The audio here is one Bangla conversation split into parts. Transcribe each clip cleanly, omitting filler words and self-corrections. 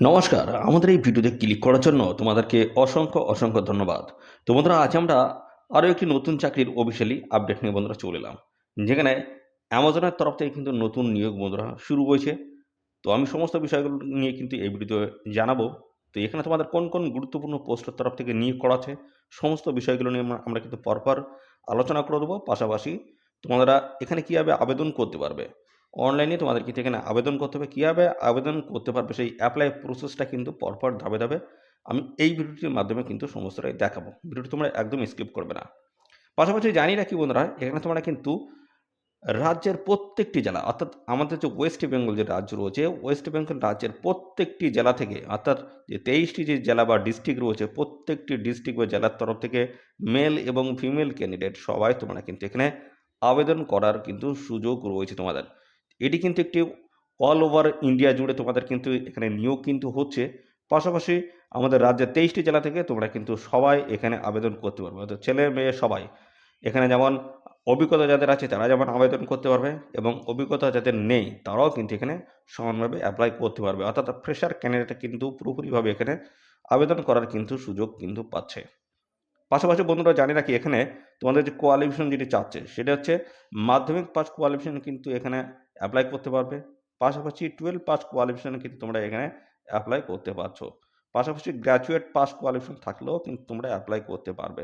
নমস্কার, আমাদের এই ভিডিওতে ক্লিক করার জন্য তোমাদেরকে অসংখ্য ধন্যবাদ। তো বন্ধুরা, আজ আমরা আরও একটি নতুন চাকরির অফিসিয়ালি আপডেট নিয়ে বন্ধুরা চলে এলাম। যেখানে অ্যামাজনের তরফ থেকে কিন্তু নতুন নিয়োগ বন্ধুরা শুরু হয়েছে। তো আমি সমস্ত বিষয়গুলো নিয়ে কিন্তু এই ভিডিওতে জানাবো। তো এখানে তোমাদের কোন গুরুত্বপূর্ণ পোস্টের তরফ থেকে নিয়োগ করা আছে, সমস্ত বিষয়গুলো নিয়ে আমরা কিন্তু পরপর আলোচনা করে দেবো। পাশাপাশি তোমরা এখানে কীভাবে আবেদন করতে পারবে, অনলাইনে তোমাদের কিন্তু এখানে আবেদন করতে হবে, কীভাবে আবেদন করতে পারবে সেই অ্যাপ্লাই প্রসেসটা কিন্তু পরপর ধাপে ধাপে আমি এই ভিডিওটির মাধ্যমে কিন্তু সমস্তটাই দেখাবো। ভিডিওটি তোমরা একদম স্কিপ করবে না। পাশাপাশি জানি রাখি বন্ধুরা, এখানে তোমরা কিন্তু রাজ্যের প্রত্যেকটি জেলা, অর্থাৎ আমাদের যে ওয়েস্ট বেঙ্গল যে রাজ্য রয়েছে, ওয়েস্ট বেঙ্গল রাজ্যের প্রত্যেকটি জেলা থেকে, অর্থাৎ যে 23টি যে জেলা বা ডিস্ট্রিক্ট রয়েছে, প্রত্যেকটি ডিস্ট্রিক্ট বা জেলার তরফ থেকে মেল এবং ফিমেল ক্যান্ডিডেট সবাই তোমরা কিন্তু এখানে আবেদন করার কিন্তু সুযোগ রয়েছে তোমাদের। এটি কিন্তু একটি অল ওভার ইন্ডিয়া জুড়ে তোমাদের কিন্তু এখানে নিয়োগ কিন্তু হচ্ছে। পাশাপাশি আমাদের রাজ্যের 23টি জেলা থেকে তোমরা কিন্তু সবাই এখানে আবেদন করতে পারবে, অর্থাৎ ছেলে মেয়ে সবাই। এখানে যেমন অভিজ্ঞতা যাদের আছে তারা যেমন আবেদন করতে পারবে, এবং অভিজ্ঞতা যাদের নেই তারাও কিন্তু এখানে সমানভাবে অ্যাপ্লাই করতে পারবে, অর্থাৎ ফ্রেশার ক্যান্ডিডেট কিন্তু পুরোপুরিভাবে এখানে আবেদন করার কিন্তু সুযোগ কিন্তু পাচ্ছে। পাশাপাশি বন্ধুরা জানি রাখি, এখানে তোমাদের যে কোয়ালিফিকেশন যেটি চাচ্ছে সেটা হচ্ছে মাধ্যমিক পাস কোয়ালিফিকেশন কিন্তু এখানে অ্যাপ্লাই করতে পারবে। পাশাপাশি 12 পাস কোয়ালিফিকেশন কিন্তু তোমরা এখানে অ্যাপ্লাই করতে পারছো। পাশাপাশি গ্র্যাজুয়েট পাস কোয়ালিফিকেশন থাকলেও কিন্তু তোমরা অ্যাপ্লাই করতে পারবে।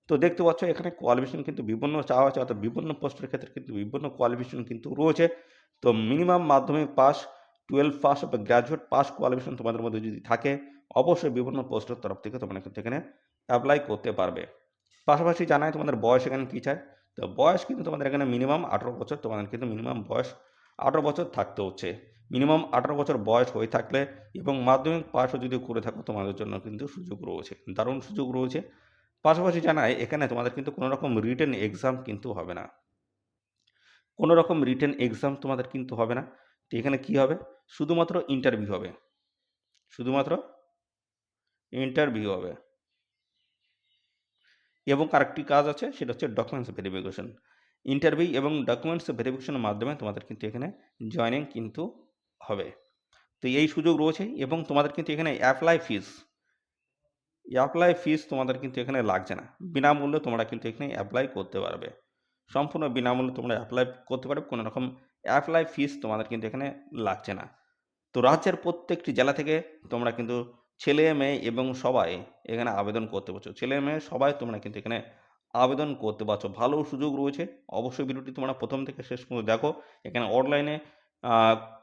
তো দেখতে পাচ্ছ এখানে কোয়ালিফিকেশন কিন্তু বিভিন্ন চাওয়া আছে, অর্থাৎ বিভিন্ন পোস্টের ক্ষেত্রে কিন্তু বিভিন্ন কোয়ালিফিকেশন কিন্তু রয়েছে। তো মিনিমাম মাধ্যমিক পাস, 12 পাস বা গ্র্যাজুয়েট পাস কোয়ালিফিকেশন তোমাদের মধ্যে যদি থাকে, অবশ্যই বিভিন্ন পোস্টের তরফ থেকে তোমরা কিন্তু এখানে অ্যাপ্লাই করতে পারবে। পাশাপাশি জানাই তোমাদের বয়স এখানে কী চায়। তো বয়স কিন্তু তোমাদের এখানে মিনিমাম 18 বছর, তোমাদের কিন্তু মিনিমাম বয়স 18 বছর থাকতে হচ্ছে। মিনিমাম 18 বছর বয়স হয়ে থাকলে এবং মাধ্যমিক পাসও যদি করে থাকো তোমাদের জন্য কিন্তু সুযোগ রয়েছে, দারুণ সুযোগ রয়েছে। পাশাপাশি জানাই এখানে তোমাদের কিন্তু কোনো রকম রিটেন এক্সাম কিন্তু হবে না, কোনো রকম রিটেন এক্সাম তোমাদের কিন্তু হবে না। তো এখানে কী হবে, শুধুমাত্র ইন্টারভিউ হবে, শুধুমাত্র ইন্টারভিউ হবে। এবং আরেকটি কাজ আছে, সেটা হচ্ছে ডকুমেন্টস ভেরিফিকেশন। ইন্টারভিউ এবং ডকুমেন্টস ভেরিফিকেশনের মাধ্যমে তোমাদের কিন্তু এখানে জয়েনিং কিন্তু হবে। তো এই সুযোগ রয়েছে, এবং তোমাদের কিন্তু এখানে অ্যাপ্লাই ফিস তোমাদের কিন্তু এখানে লাগছে না। বিনামূল্যে তোমরা কিন্তু এখানে অ্যাপ্লাই করতে পারবে, সম্পূর্ণ বিনামূল্যে তোমরা অ্যাপ্লাই করতে পারবে, কোনো রকম অ্যাপ্লাই ফিস তোমাদের কিন্তু এখানে লাগছে না। তো রাজ্যের প্রত্যেকটি জেলা থেকে তোমরা কিন্তু ছেলে মেয়ে এবং সবাই এখানে আবেদন করতে পারছো, ছেলে মেয়ে সবাই তোমরা কিন্তু এখানে আবেদন করতে পারছো। ভালো সুযোগ রয়েছে। অবশ্যই ভিডিওটি তোমরা প্রথম থেকে শেষ পর্যন্ত দেখো। এখানে অনলাইনে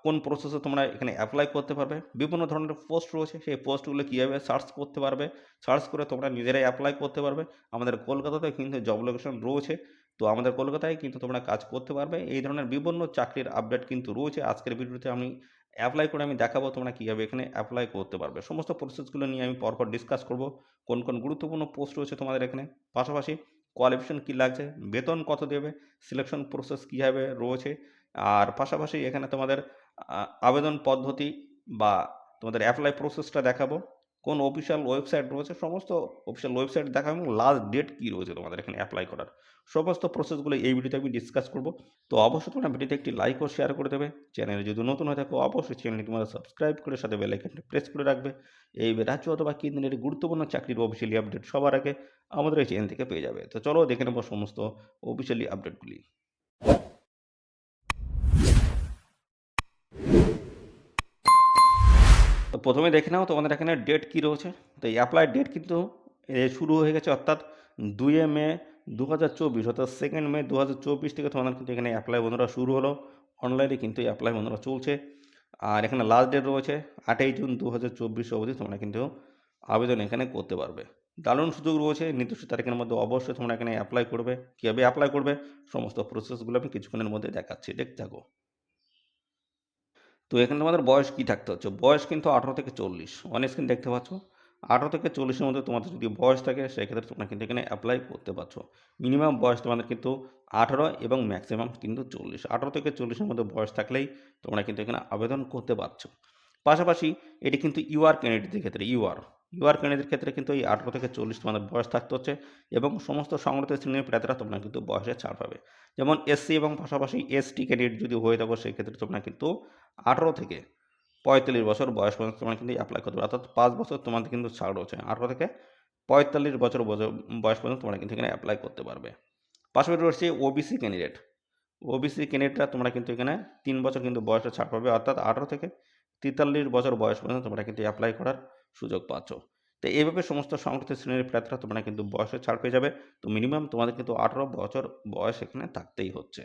কোন প্রসেসে তোমরা এখানে অ্যাপ্লাই করতে পারবে, বিভিন্ন ধরনের পোস্ট রয়েছে, সেই পোস্টগুলো কীভাবে সার্চ করতে পারবে, সার্চ করে তোমরা নিজেরাই অ্যাপ্লাই করতে পারবে। আমাদের কলকাতাতে কিন্তু জব লোকেশন রয়েছে। তো আমাদের কলকাতায় কিন্তু তোমরা কাজ করতে পারবে। এই ধরনের বিভিন্ন চাকরির আপডেট কিন্তু রয়েছে। আজকের ভিডিওতে আমি অ্যাপ্লাই করে আমি দেখাবো তোমরা কীভাবে এখানে অ্যাপ্লাই করতে পারবে। সমস্ত প্রসেসগুলো নিয়ে আমি পরপর ডিসকাস করব। কোন গুরুত্বপূর্ণ পোস্ট রয়েছে তোমাদের এখানে, পাশাপাশি কোয়ালিফিকেশন কী লাগছে, বেতন কত দেবে, সিলেকশন প্রসেস কীভাবে রয়েছে, আর পাশাপাশি এখানে তোমাদের আবেদন পদ্ধতি বা তোমাদের অ্যাপ্লাই প্রসেসটা দেখাবো। কোন অফিসিয়াল ওয়েবসাইট রয়েছে, সমস্ত অফিসিয়াল ওয়েবসাইট দেখাবো, এবং লাস্ট ডেট কী রয়েছে তোমাদের এখানে অ্যাপ্লাই করার, সমস্ত প্রসেসগুলো এই ভিডিওতে আমি ডিসকাস করব। তো অবশ্যই তোমরা ভিডিওতে একটি লাইক ও শেয়ার করে দেবে। চ্যানেলে যদি নতুন হয়ে থাকো অবশ্যই চ্যানেলটি তোমরা সাবস্ক্রাইব করে সাথে বেল আইকনটি প্রেস করে রাখবে। এই রাজ্য অথবা কেন্দ্রের গুরুত্বপূর্ণ চাকরির অফিসিয়ালি আপডেট সবার আগে আমাদের এই চ্যানেল থেকে পেয়ে যাবে। তো চলো দেখে নেবো সমস্ত অফিসিয়ালি আপডেটগুলি। তো প্রথমে দেখে নাও তোমাদের এখানে ডেট কী রয়েছে। তো এই অ্যাপ্লাই ডেট কিন্তু শুরু হয়ে গেছে, অর্থাৎ 2 মে 2024, অর্থাৎ 2 মে 2024 থেকে তোমাদের কিন্তু এখানে অ্যাপ্লাই বন্ধুরা শুরু হলো। অনলাইনে কিন্তু এই অ্যাপ্লাই বন্ধুরা চলছে। আর এখানে লাস্ট ডেট রয়েছে 8ই জুন 2024 অবধি তোমরা কিন্তু আবেদন এখানে করতে পারবে। দারুণ সুযোগ রয়েছে। নির্দিষ্ট তারিখের মধ্যে অবশ্যই তোমরা এখানে অ্যাপ্লাই করবে। কীভাবে অ্যাপ্লাই করবে সমস্ত প্রসেসগুলো আমি কিছুক্ষণের মধ্যে দেখাচ্ছি, দেখতে থাকো। তো এখানে তোমাদের বয়স কী থাকতে হচ্ছে, বয়স কিন্তু 18 থেকে 40 অন স্ক্রিন দেখতে পাচ্ছ। 18 থেকে 40-এর মধ্যে তোমাদের যদি বয়স থাকে সেক্ষেত্রে তোমরা কিন্তু এখানে অ্যাপ্লাই করতে পারছো। মিনিমাম বয়স তোমাদের কিন্তু 18 এবং ম্যাক্সিমাম কিন্তু 40। 18 থেকে 40-এর মধ্যে বয়স থাকলেই তোমরা কিন্তু এখানে আবেদন করতে পারছো। পাশাপাশি এটি কিন্তু ইউআর ক্যান্ডিডেটদের ক্ষেত্রে, ইউআর ক্যান্ডিডেটের ক্ষেত্রে কিন্তু এই 18 থেকে 40 তোমাদের বয়স থাকতে হচ্ছে, এবং সমস্ত সংগঠিত শ্রেণীর প্রার্থীরা তোমরা কিন্তু বয়সে ছাড় পাবে। যেমন এসসি এবং পাশাপাশি এসটি ক্যান্ডিডেট যদি হয়ে থাকো সেক্ষেত্রে তোমরা কিন্তু 18 থেকে 45 বছর বয়স পর্যন্ত তোমরা কিন্তু অ্যাপ্লাই করতে পারো, অর্থাৎ 5 বছর তোমাদের কিন্তু ছাড় রয়েছে। 18 থেকে 45 বছর বয়স পর্যন্ত তোমরা কিন্তু এখানে অ্যাপ্লাই করতে পারবে। পাশাপাশি রয়েছে ওবিসি ক্যান্ডিডেট। ওবিসি ক্যান্ডিডেটরা তোমরা কিন্তু এখানে 3 বছর কিন্তু বয়সে ছাড় পাবে, অর্থাৎ 18 থেকে 43 বছর বয়স পর্যন্ত তোমরা কিন্তু অ্যাপ্লাই করার সুযোগ পাচ্ছ। তো এইভাবে সমস্ত সংরক্ষিত শ্রেণীর প্রার্থীরা তোমরা কিন্তু বয়সে ছাড় পেয়ে যাবে। তো মিনিমাম তোমাদের কিন্তু 18 বছর বয়স এখানে থাকতেই হচ্ছে।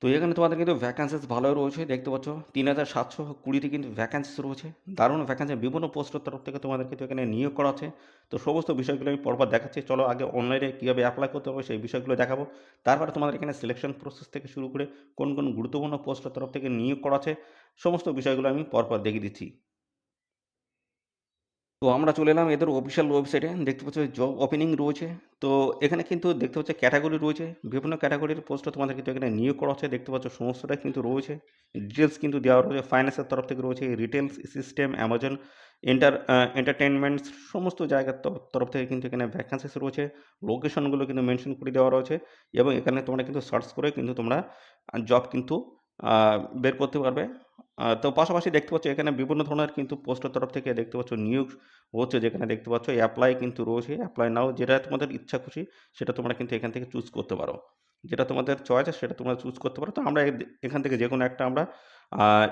তো এখানে তোমাদের কিন্তু ভ্যাকান্সিস ভালোই রয়েছে, দেখতে পাচ্ছ 3720টি কিন্তু ভ্যাকান্সিস রয়েছে। দারুণ ভ্যাকান্সি, বিভিন্ন পোস্টের তরফ থেকে তোমাদের কিন্তু এখানে নিয়োগ করা আছে। তো সমস্ত বিষয়গুলো আমি পরপর দেখাচ্ছি। চলো আগে অনলাইনে কীভাবে অ্যাপ্লাই করতে হবে সেই বিষয়গুলো দেখাবো। তারপরে তোমাদের এখানে সিলেকশন প্রসেস থেকে শুরু করে কোন কোন গুরুত্বপূর্ণ পোস্টের তরফ থেকে নিয়োগ করা আছে সমস্ত বিষয়গুলো আমি পরপর দেখিয়ে দিচ্ছি। তো আমরা চলে এলাম এদের অফিসিয়াল ওয়েবসাইটে। দেখতে পাচ্ছ জব ওপেনিং রয়েছে। তো এখানে কিন্তু দেখতে পাচ্ছ ক্যাটাগরি রয়েছে। বিভিন্ন ক্যাটাগরির পোস্টে তোমাদের কিন্তু এখানে নিয়োগ করা হচ্ছে। দেখতে পাচ্ছ সমস্তটাই কিন্তু রয়েছে। ডিটেলস কিন্তু দেওয়া রয়েছে। ফাইন্যান্সের তরফ থেকে রয়েছে, রিটেল সিস্টেম, অ্যামাজন এন্টারটেইনমেন্টস সমস্ত জায়গার তরফ থেকে কিন্তু এখানে ভ্যাকেন্সিস রয়েছে। লোকেশনগুলো কিন্তু মেনশন করে দেওয়া রয়েছে এবং এখানে তোমরা কিন্তু সার্চ করে কিন্তু তোমরা জব কিন্তু আ বের করতে পারবে। তো পাশাপাশি দেখতে পাচ্ছ এখানে বিভিন্ন ধরনের কিন্তু পোস্টের তরফ থেকে দেখতে পাচ্ছ নিয়োগ হচ্ছে, যেখানে দেখতে পাচ্ছ অ্যাপ্লাই কিন্তু রয়েছে। অ্যাপ্লাই নাও, যেটা তোমাদের ইচ্ছা খুশি সেটা তোমরা কিন্তু এখান থেকে চুজ করতে পারো। যেটা তোমাদের চয়েস সেটা তোমরা চুজ করতে পারো। তো আমরা এখান থেকে যেকোনো একটা আমরা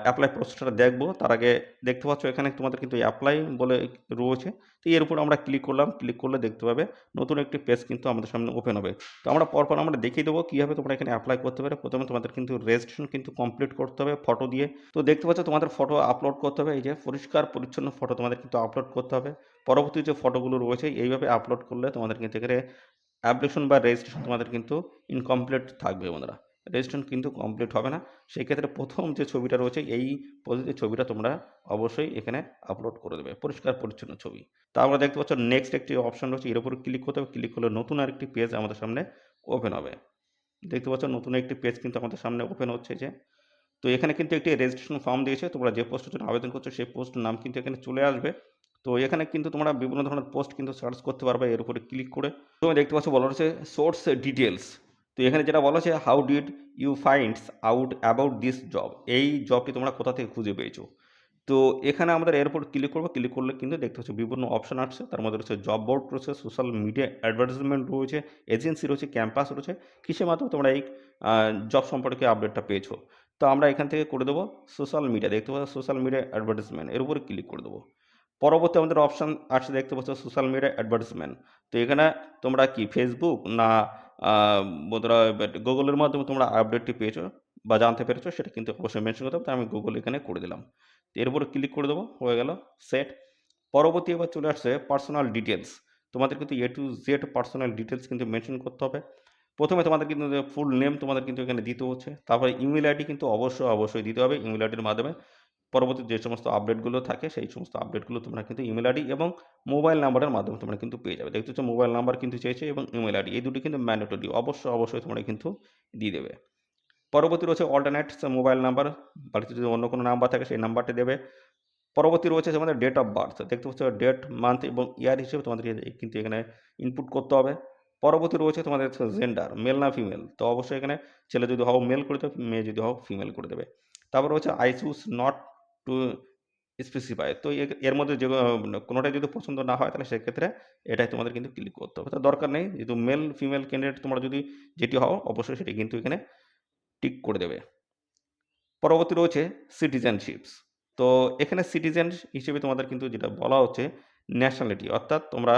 অ্যাপ্লাই প্রসেসটা দেখব। তার আগে দেখতে পাচ্ছ এখানে তোমাদের কিন্তু অ্যাপ্লাই বলে রয়েছে। তো এর উপর আমরা ক্লিক করলাম। ক্লিক করলে দেখতে পাবে নতুন একটি পেজ কিন্তু আমাদের সামনে ওপেন হবে। তো আমরা পরপর আমরা দেখিয়ে দেবো কীভাবে তোমরা এখানে অ্যাপ্লাই করতে পারো। প্রথমে তোমাদের কিন্তু রেজিস্ট্রেশন কিন্তু কমপ্লিট করতে হবে ফটো দিয়ে। তো দেখতে পাচ্ছ তোমাদের ফটো আপলোড করতে হবে। এই যে পরিষ্কার পরিচ্ছন্ন ফটো তোমাদের কিন্তু আপলোড করতে হবে। পরবর্তী যে ফটোগুলো রয়েছে এইভাবে আপলোড করলে তোমাদের কিন্তু এখানে অ্যাপ্লিকেশন বা রেজিস্ট্রেশন তোমাদের কিন্তু ইনকমপ্লিট থাকবে বন্ধুরা। রেজিস্ট্রেশন কিন্তু কমপ্লিট হবে না। সেই ক্ষেত্রে প্রথম যে ছবিটা রয়েছে এই পদ্ধতির ছবিটা তোমরা অবশ্যই এখানে আপলোড করে দেবে, পরিষ্কার পরিচ্ছন্ন ছবি। তারপরে দেখতে পাচ্ছ নেক্সট একটি অপশন রয়েছে, এর উপর ক্লিক করতে হবে। ক্লিক করলে নতুন আরেকটি পেজ আমাদের সামনে ওপেন হবে। দেখতে পাচ্ছ নতুন একটি পেজ কিন্তু আমাদের সামনে ওপেন হচ্ছে যে। তো এখানে কিন্তু একটি রেজিস্ট্রেশন ফর্ম দিয়েছে। তোমরা যে পোস্টের জন্য আবেদন করছো সেই পোস্টের নাম কিন্তু এখানে চলে আসবে। তো এখানে কিন্তু তোমরা বিভিন্ন ধরনের পোস্ট কিন্তু সার্চ করতে পারবে এর উপরে ক্লিক করে। তুমি দেখতে পাচ্ছ বলা রয়েছে সোর্স ডিটেলস। তো এখানে যেটা বলা হচ্ছে how did you finds out about this job, এই জবটি তোমরা কোথা থেকে খুঁজে পেয়েছো। তো এখানে আমাদের এর উপর ক্লিক করবো। ক্লিক করলে কিন্তু দেখতে পাচ্ছ বিভিন্ন অপশন আসছে। তার মধ্যে রয়েছে জব বোর্ড রয়েছে, সোশ্যাল মিডিয়া অ্যাডভার্টাইজমেন্ট রয়েছে, এজেন্সি রয়েছে, ক্যাম্পাস রয়েছে। কিসের মাধ্যমে তোমরা এই জব সম্পর্কে আপডেটটা পেয়েছো। তো আমরা এখান থেকে করে দেবো সোশ্যাল মিডিয়া। দেখতে পাচ্ছ সোশ্যাল মিডিয়া অ্যাডভার্টাইজমেন্ট, এর উপরে ক্লিক করে দেবো। পরবর্তী আমাদের অপশান আসছে, দেখতে পাচ্ছ সোশ্যাল মিডিয়া অ্যাডভার্টাইজমেন্ট। তো এখানে তোমরা কি ফেসবুক না বন্ধুরা গুগলের মাধ্যমে তোমরা আপডেটটি পেয়েছো বা জানতে পেরেছো সেটা কিন্তু অবশ্যই মেনশন করতে হবে। তো আমি গুগল এখানে করে দিলাম। তো এর উপরে ক্লিক করে দেবো, হয়ে গেল সেট। পরবর্তী এবার চলে আসছে পার্সোনাল ডিটেলস। তোমাদের কিন্তু এ টু জেড পার্সোনাল ডিটেলস কিন্তু মেনশন করতে হবে। প্রথমে তোমাদের কিন্তু ফুল নেম তোমাদের কিন্তু এখানে দিতে হচ্ছে। তারপরে ইমেল আইডি কিন্তু অবশ্যই দিতে হবে। ইমেল আইডির মাধ্যমে পরবর্তী যে সমস্ত আপডেটগুলো থাকে সেই সমস্ত আপডেটগুলো তোমরা কিন্তু ইমেল আইডি এবং মোবাইল নাম্বারের মাধ্যমে তোমরা কিন্তু পেয়ে যাবে। দেখতে হচ্ছে মোবাইল নাম্বার কিন্তু চেয়েছে এবং ইমেল আইডি, এই দুটি কিন্তু ম্যান্ডেটরি, অবশ্যই তোমরা কিন্তু দিয়ে দেবে। পরবর্তী রয়েছে অল্টারনেট মোবাইল নাম্বার, বাড়িতে যদি অন্য কোনো নাম্বার থাকে সেই নাম্বারটি দেবে। পরবর্তী রয়েছে তোমাদের ডেট অফ বার্থ। দেখতে পাচ্ছ ডেট, মান্থ এবং ইয়ার হিসেবে তোমাদেরকে কিন্তু এখানে ইনপুট করতে হবে। পরবর্তী রয়েছে তোমাদের জেন্ডার, মেল না ফিমেল। তো অবশ্যই এখানে ছেলে যদি হও মেল করে দেবে, মেয়ে যদি হও ফিমেল করে দেবে। তারপর রয়েছে I choose not to specify. তো এর মধ্যে যে কোনোটাই যদি পছন্দ না হয় তাহলে সেক্ষেত্রে এটাই তোমাদের কিন্তু ক্লিক করতে হবে। তো দরকার নেই, যেহেতু মেল ফিমেল ক্যান্ডিডেট তোমরা যদি যেটি হও অবশ্যই সেটি কিন্তু এখানে টিক করে দেবে। পরবর্তী রয়েছে সিটিজেনশিপস। তো এখানে সিটিজেন হিসেবে তোমাদের কিন্তু যেটা বলা হচ্ছে ন্যাশনালিটি, অর্থাৎ তোমরা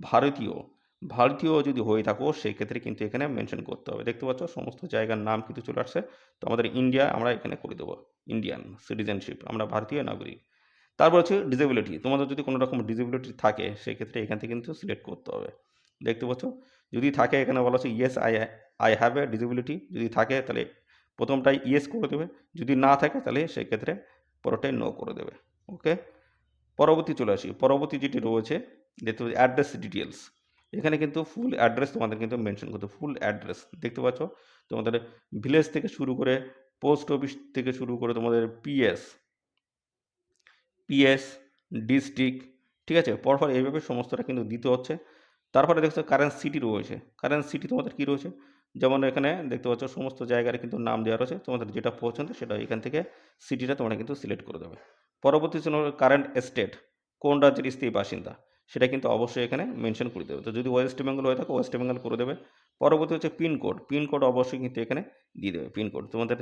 ভারতীয় ভারতীয় যদি হয়ে থাকো সেক্ষেত্রে কিন্তু এখানে মেনশন করতে হবে। দেখতে পাচ্ছ সমস্ত জায়গার নাম কিন্তু চলে আসছে। তো আমাদের ইন্ডিয়া আমরা এখানে করে দেবো ইন্ডিয়ান সিটিজেনশিপ, আমরা ভারতীয় নাগরিক। তারপর হচ্ছে ডিসেবিলিটি, তোমাদের যদি কোনো রকম ডিসেবিলিটি থাকে সেক্ষেত্রে এখান থেকে কিন্তু সিলেক্ট করতে হবে। দেখতে পাচ্ছ যদি থাকে এখানে বলা হচ্ছে yes I have a disability, যদি থাকে তাহলে প্রথমটাই ইয়েস করে দেবে, যদি না থাকে তাহলে সেক্ষেত্রে পরেরটাই নো করে দেবে। ওকে, পরবর্তী চলে আসি। পরবর্তী যেটি রয়েছে দেখতে পাচ্ছি অ্যাড্রেস ডিটেলস। এখানে কিন্তু ফুল অ্যাড্রেস তোমাদের কিন্তু মেনশন করতে, ফুল অ্যাড্রেস দেখতে পাচ্ছ তোমাদের ভিলেজ থেকে শুরু করে পোস্ট অফিস থেকে শুরু করে তোমাদের পিএস, ডিস্ট্রিক্ট, ঠিক আছে, পরপর এইভাবে সমস্তটা কিন্তু দিতে হচ্ছে। তারপরে দেখছো কারেন্ট সিটি রয়েছে। কারেন্ট সিটি তোমাদের কী রয়েছে, যেমন এখানে দেখতে পাচ্ছ সমস্ত জায়গার কিন্তু নাম দেওয়া রয়েছে। তোমাদের যেটা পছন্দ সেটা এখান থেকে সিটিটা তোমরা কিন্তু সিলেক্ট করে দেবে। পরবর্তী ছিল কারেন্ট স্টেট, কোন রাজ্যের স্থায়ী বাসিন্দা, সেটা কিন্তু অবশ্যই এখানে মেনশন করে দেবে। তো যদি ওয়েস্ট বেঙ্গল হয়ে থাকে ওয়েস্ট বেঙ্গল করে দেবে। পরবর্তী হচ্ছে পিনকোড, পিনকোড অবশ্যই কিন্তু এখানে দিয়ে দেবে। পিনকোড তোমাদের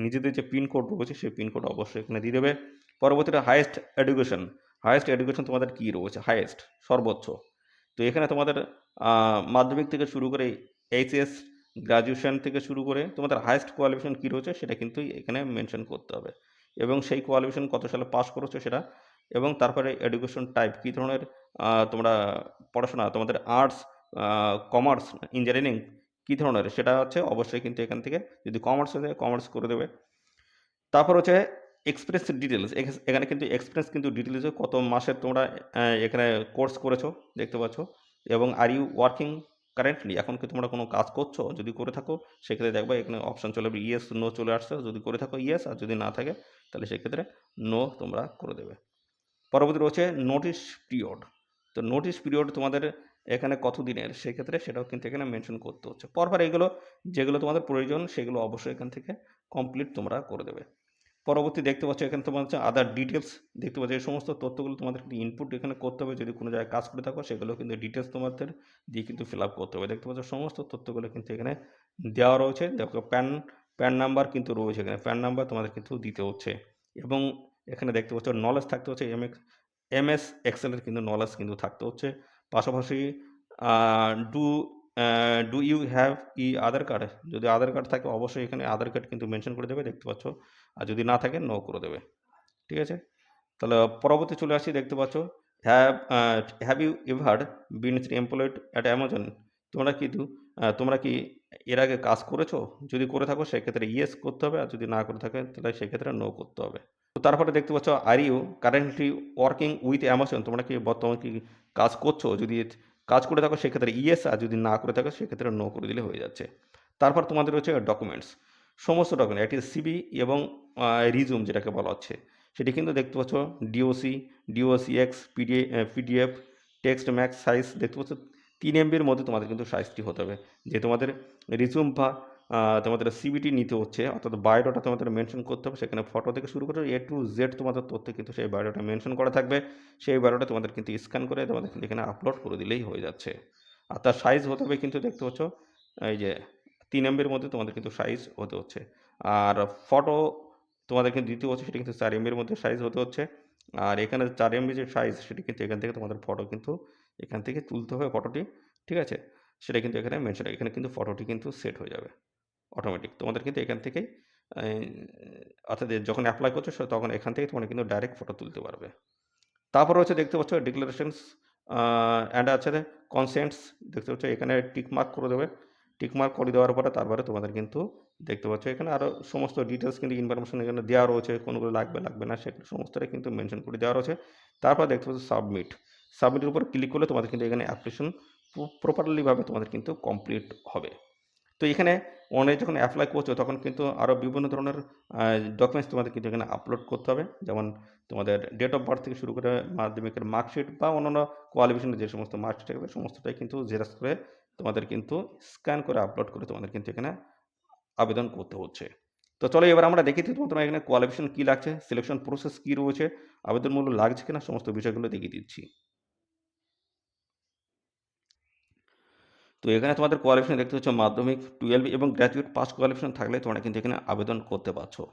নিজেদের যে পিনকোড রয়েছে সেই পিনকোড অবশ্যই এখানে দিয়ে দেবে। পরবর্তীতে হাইয়েস্ট এডুকেশন, হাইয়েস্ট এডুকেশন তোমাদের কী রয়েছে, হাইয়েস্ট সর্বোচ্চ। তো এখানে তোমাদের মাধ্যমিক থেকে শুরু করে এইচএস, গ্র্যাজুয়েশন থেকে শুরু করে তোমাদের হাইয়েস্ট কোয়ালিফিকেশন কী রয়েছে সেটা কিন্তু এখানে মেনশন করতে হবে, এবং সেই কোয়ালিফিকেশন কত সালে পাস করেছো সেটা, এবং তারপরে এডুকেশন টাইপ কী ধরনের তোমরা পড়াশোনা, তোমাদের আর্টস, কমার্স, ইঞ্জিনিয়ারিং কী ধরনের সেটা হচ্ছে অবশ্যই কিন্তু এখান থেকে, যদি কমার্স হয়ে যায় কমার্স করে দেবে। তারপর হচ্ছে এক্সপিরিয়েন্স ডিটেলস, এখানে কিন্তু এক্সপিরিয়েন্স কিন্তু ডিটেলসে কত মাসের তোমরা এখানে কোর্স করেছো দেখতে পাচ্ছ, এবং আর ইউ ওয়ার্কিং কারেন্টলি, এখন কি তোমরা কোনো কাজ করছো, যদি করে থাকো সেক্ষেত্রে দেখবে এখানে অপশান চলে আসবে ইয়েস নো চলে আসছে, যদি করে থাকো ইয়েস, আর যদি না থাকে তাহলে সেক্ষেত্রে নো তোমরা করে দেবে। পরবর্তী রয়েছে নোটিশ পিরিয়ড, তো নোটিশ পিরিয়ড তোমাদের এখানে কত দিনের সেক্ষেত্রে সেটাও কিন্তু এখানে মেনশন করতে হচ্ছে। পরপর এগুলো যেগুলো তোমাদের প্রয়োজন সেগুলো অবশ্যই এখান থেকে কমপ্লিট তোমরা করে দেবে। পরবর্তী দেখতে পাচ্ছ এখানে তোমার হচ্ছে আদার ডিটেলস, দেখতে পাচ্ছ এই সমস্ত তথ্যগুলো তোমাদের কিন্তু ইনপুট এখানে করতে হবে, যদি কোনো জায়গায় কাজ করে থাকো সেগুলো কিন্তু ডিটেলস তোমাদের দিয়ে কিন্তু ফিল আপ করতে হবে। দেখতে পাচ্ছ সমস্ত তথ্যগুলো কিন্তু এখানে দেওয়া রয়েছে। দেখো প্যান প্যান নাম্বার কিন্তু রয়েছে, এখানে প্যান নাম্বার তোমাদের কিন্তু দিতে হচ্ছে, এবং এখানে দেখতে পাচ্ছ নলেজ থাকতে হচ্ছে এমএস এক্সেলের কিন্তু নলেজ কিন্তু থাকতে হচ্ছে। পাশাপাশি do do you have Aadhaar card, যদি আধার কার্ড থাকে অবশ্যই এখানে আধার কার্ড কিন্তু মেনশন করে দেবে দেখতে পাচ্ছ, আর যদি না থাকে নো করে দেবে। ঠিক আছে, তাহলে পরবর্তী চলে আসি। দেখতে পাচ্ছ have you ever been employed at Amazon, তোমরা কি এর আগে কাজ করেছো, যদি করে থাকো সেক্ষেত্রে ইয়েস করতে হবে, আর যদি না করে থাকে তাহলে সেক্ষেত্রে নো করতে হবে। তো তারপরে দেখতে পাচ্ছ are you currently working with Amazon, তোমরা কি বর্তমানে কি কাজ করছো, যদি কাজ করে থাকো সেক্ষেত্রে ইয়েস, আর যদি না করে থাকো সেক্ষেত্রে নো করে দিলে হয়ে যাচ্ছে। তারপর তোমাদের হচ্ছে ডকুমেন্টস, সমস্ত ডকুমেন্ট একটি সিবি এবং রিজুম যেটাকে বলা হচ্ছে সেটি কিন্তু দেখতে পাচ্ছ DOCX, PDF, text max size দেখতে পাচ্ছ 3 MBর মধ্যে তোমাদের কিন্তু সাইজটি হতে হবে। যে তোমাদের রিজুম বা তোমাদের সিবিটি নিতে হচ্ছে, অর্থাৎ বায়োডাটা তোমাদের মেনশন করতে হবে, সেখানে ফটো থেকে শুরু করে এ টু জেড তোমাদের তথ্য কিন্তু সেই বায়োডাটা মেনশন করা থাকবে। সেই বায়োডাটা তোমাদের কিন্তু স্ক্যান করে তোমাদের কিন্তু এখানে আপলোড করে দিলেই হয়ে যাচ্ছে। আর তার সাইজ হতে হবে কিন্তু দেখতে পাচ্ছ এই যে 3 MBর মধ্যে তোমাদের কিন্তু সাইজ হতে হচ্ছে। আর ফটো তোমাদের কিন্তু দ্বিতীয় হচ্ছে সেটা কিন্তু 4 MBর মধ্যে সাইজ হতে হচ্ছে। আর এখানে 4 MB যে সাইজ সেটি কিন্তু এখান থেকে তোমাদের ফটো কিন্তু এখান থেকে তুলতে হবে ফটোটি, ঠিক আছে? সেটা কিন্তু এখানে মেনশন, এখানে কিন্তু ফটোটি কিন্তু সেট হয়ে যাবে অটোমেটিক। তোমাদের কিন্তু এখান থেকেই এই অর্থাৎ যখন অ্যাপ্লাই করছো তখন এখান থেকে তোমরা কিন্তু ডাইরেক্ট ফটো তুলতে পারবে। তারপরে হচ্ছে দেখতে পাচ্ছ ডিক্লারেশনস অ্যান্ড আছে কনসেন্টস, দেখতে পাচ্ছ এখানে টিক মার্ক করে দেবে। টিক মার্ক করে দেওয়ার পরে তারপরে তোমাদের কিন্তু দেখতে পাচ্ছ এখানে আরও সমস্ত ডিটেলস কিন্তু ইনফরমেশন এখানে দেওয়া রয়েছে, কোনগুলো লাগবে লাগবে না সেগুলো সমস্তটাই কিন্তু মেনশন করে দেওয়া রয়েছে। তারপর দেখতে পাচ্ছ সাবমিট, সাবমিটের উপর ক্লিক করলে তোমাদের কিন্তু এখানে অ্যাপ্লিকেশন প্রপারলিভাবে তোমাদের কিন্তু কমপ্লিট হবে। তো এখানে অনলাইনে যখন অ্যাপ্লাই করছো তখন কিন্তু আরও বিভিন্ন ধরনের ডকুমেন্টস তোমাদের কিন্তু এখানে আপলোড করতে হবে, যেমন তোমাদের ডেট অফ বার্থ থেকে শুরু করে মাধ্যমিকের মার্কশিট বা অন্যান্য কোয়ালিফিকেশনের যে সমস্ত মার্কশিট থাকবে সমস্তটাই কিন্তু জেরক্স করে তোমাদের কিন্তু স্ক্যান করে আপলোড করে তোমাদের কিন্তু এখানে আবেদন করতে হচ্ছে। তো চলো এবার আমরা দেখে দিই তোমার এখানে কোয়ালিফিকেশন কী লাগছে, সিলেকশন প্রসেস কী রয়েছে, আবেদন মূল্য লাগছে কিনা, সমস্ত বিষয়গুলো দেখিয়ে দিচ্ছি। তো এখানে তোমাদের কোয়ালিফিকেশন দেখতে হচ্ছে মাধ্যমিক, 12 এবং গ্র্যাজুয়েট পাস কোয়ালিফিকেশন থাকলে তোমরা কিন্তু এখানে আবেদন করতে পারছো।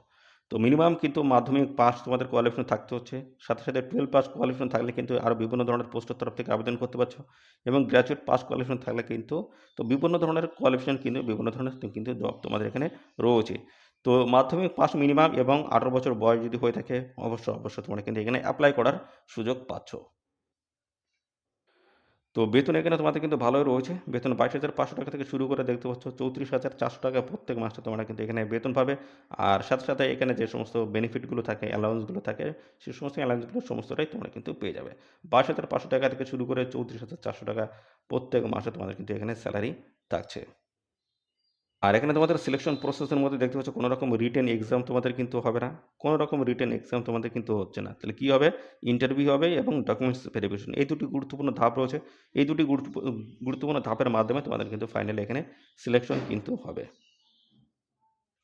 তো মিনিমাম কিন্তু মাধ্যমিক পাস তোমাদের কোয়ালিফিকেশন থাকতে হচ্ছে, সাথে সাথে 12 পাস কোয়ালিফিকেশন থাকলে কিন্তু আরও বিভিন্ন ধরনের পোস্টের তরফ থেকে আবেদন করতে পারছো, এবং গ্র্যাজুয়েট পাস কোয়ালিফিকেশন থাকলে কিন্তু তো বিভিন্ন ধরনের কোয়ালিফিকেশন কিন্তু বিভিন্ন ধরনের কিন্তু জব তোমাদের এখানে রয়েছে। তো মাধ্যমিক পাস মিনিমাম এবং 18 বছর বয়স যদি হয়ে থাকে অবশ্যই তোমরা কিন্তু এখানে অ্যাপ্লাই করার সুযোগ পাচ্ছ। তো বেতন এখানে তোমাদের কিন্তু ভালোই রয়েছে। বেতন 22,500 টাকা থেকে শুরু করে দেখতে পাচ্ছ 34,400 টাকা প্রত্যেক মাসে তোমরা কিন্তু এখানে বেতন পাবে। আর সাথে সাথে এখানে যে সমস্ত বেনিফিটগুলো থাকে, অ্যালাউন্সগুলো থাকে, সেই সমস্ত অ্যালাউন্সগুলো সমস্তটাই তোমরা কিন্তু পেয়ে যাবে। 22,500 টাকা থেকে শুরু করে 34,400 টাকা প্রত্যেক মাসে তোমাদের কিন্তু এখানে স্যালারি থাকছে। আর এখানে তোমাদের সিলেকশন প্রসেসের মধ্যে দেখতে পাচ্ছ কোনো রকম রিটেন এক্সাম তোমাদের কিন্তু হবে না। কোনো রকম রিটেন এক্সাম তোমাদের কিন্তু হচ্ছে না। তাহলে কি হবে? ইন্টারভিউ হবে এবং ডকুমেন্টস ভেরিফিকেশন। এই দুটি গুরুত্বপূর্ণ ধাপ রয়েছে। এই দুটি গুরুত্বপূর্ণ ধাপের মাধ্যমে তোমাদের কিন্তু ফাইনালি এখানে সিলেকশন কিন্তু হবে।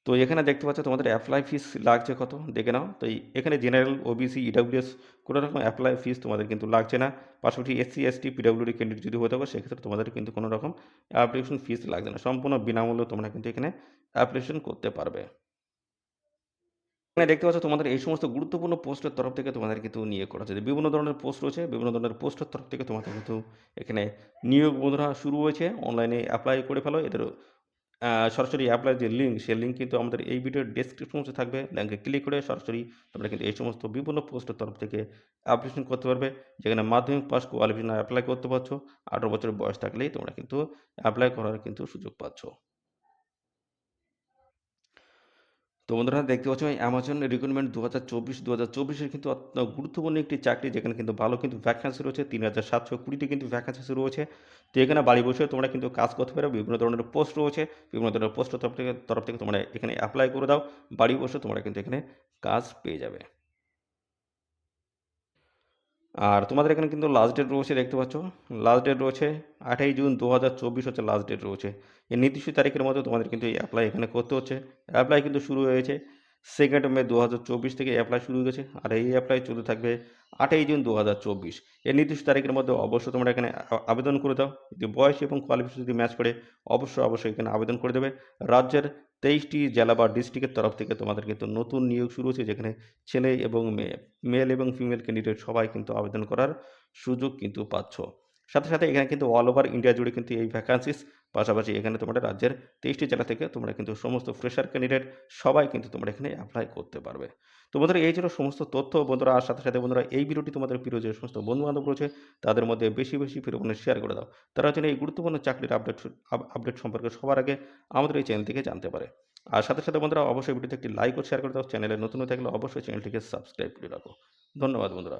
তো এখানে দেখতে পাচ্ছ তোমাদের অ্যাপ্লাই ফিস লাগছে কত দেখে নাও। তো এখানে জেনারেল, ওবিসি, ইডব্লিউএস কোনো রকম অ্যাপ্লাই ফিস তোমাদের কিন্তু লাগছে না। পাশাপাশি এসসি, এসটি, পিডব্লিউডি ক্যান্ডিডেট যদি হতে হবে সেক্ষেত্রে তোমাদের কিন্তু কোনো রকম অ্যাপ্লিকেশন ফিস লাগছে না। সম্পূর্ণ বিনামূল্যে তোমরা কিন্তু এখানে অ্যাপ্লিকেশন করতে পারবে। এখানে দেখতে পাচ্ছ তোমাদের এই সমস্ত গুরুত্বপূর্ণ পোস্টের তরফ থেকে তোমাদের কিন্তু নিয়োগ করা হচ্ছে। বিভিন্ন ধরনের পোস্ট রয়েছে, বিভিন্ন ধরনের পোস্টের তরফ থেকে তোমাদের কিন্তু এখানে নিয়োগ বন্ধুরা শুরু হয়েছে। অনলাইনে অ্যাপ্লাই করে ফেলো। এদের সরাসরি অ্যাপ্লাই যে লিঙ্ক, সেই লিঙ্ক কিন্তু আমাদের এই ভিডিওর ডেসক্রিপশন বক্সে থাকবে। লিঙ্কে ক্লিক করে সরাসরি তোমরা কিন্তু এই সমস্ত বিভিন্ন পোস্টের তরফ থেকে অ্যাপ্লিকেশন করতে পারবে। যেখানে মাধ্যমিক পাস কোয়ালিফিকেশন অ্যাপ্লাই করতে পারছো। 18 বছরের বয়স থাকলেই তোমরা কিন্তু অ্যাপ্লাই করার কিন্তু সুযোগ পাচ্ছ। তো বন্ধুরা দেখতে পাচ্ছ অ্যামাজন রিক্রুটমেন্ট 2024 এর কিন্তু গুরুত্বপূর্ণ একটি চাকরি, যেখানে কিন্তু ভালো কিন্তু ভ্যাকেন্সি রয়েছে। 3720টি কিন্তু ভ্যাকেন্সি রয়েছে। তো এখানে বাড়ি বসে তোমরা কিন্তু কাজ করতে পারো। বিভিন্ন ধরনের পোস্ট রয়েছে। বিভিন্ন ধরনের পোস্টের তরফ থেকে তোমরা এখানে অ্যাপ্লাই করে দাও। বাড়ি বসে তোমরা কিন্তু এখানে কাজ পেয়ে যাবে। আর তোমাদের এখানে কিন্তু লাস্ট ডেট রয়েছে দেখতে পাচ্ছ। লাস্ট ডেট রয়েছে 28 জুন 2024 হচ্ছে লাস্ট ডেট রয়েছে। এই নির্দিষ্ট তারিখের মধ্যে তোমাদের কিন্তু এই অ্যাপ্লাই এখানে করতে হচ্ছে। অ্যাপ্লাই কিন্তু শুরু হয়েছে 2nd মে 2024 থেকে অ্যাপ্লাই শুরু হয়ে গেছে। আর এই অ্যাপ্লাই চলতে থাকবে 28 জুন 2024। এই নির্দিষ্ট তারিখের মধ্যে অবশ্যই তোমরা এখানে আবেদন করে দাও। যদি বয়স এবং কোয়ালিফিকেশন যদি ম্যাচ করে অবশ্যই এখানে আবেদন করে দেবে। রাজ্যের 23টি জেলা বা ডিস্ট্রিক্টের তরফ থেকে তোমাদের কিন্তু নতুন নিয়োগ শুরু হচ্ছে, যেখানে ছেলে এবং মেয়ে, মেল এবং ফিমেল ক্যান্ডিডেট সবাই কিন্তু আবেদন করার সুযোগ কিন্তু পাচ্ছ। সাথে এখানে কিন্তু অল ওভার ইন্ডিয়া জুড়ে কিন্তু এই ভ্যাকান্সিস। পাশাপাশি এখানে তোমরা রাজ্যের 23টি জেলা থেকে তোমরা কিন্তু সমস্ত ফ্রেশার ক্যান্ডিডেট সবাই কিন্তু তোমরা এখানে অ্যাপ্লাই করতে পারবে। তো বন্ধুরা এই ছিল সমস্ত তথ্য বন্ধুরা। আর সাথে বন্ধুরা এই ভিডিওটি তোমাদের প্রিয় যে সমস্ত বন্ধু-বান্ধব রয়েছে তাদের মধ্যে বেশি পরিমাণে শেয়ার করে দাও। তারা যেন এই গুরুত্বপূর্ণ চাকরির আপডেট সম্পর্কে সবার আগে আমাদের এই চ্যানেল থেকে জানতে পারে। আর সাথে বন্ধুরা অবশ্যই ভিডিওতে একটি লাইক ও শেয়ার করে দাও। চ্যানেলে নতুন হয়ে থাকলে অবশ্যই চ্যানেলটিকে সাবস্ক্রাইব করে রাখো। ধন্যবাদ বন্ধুরা।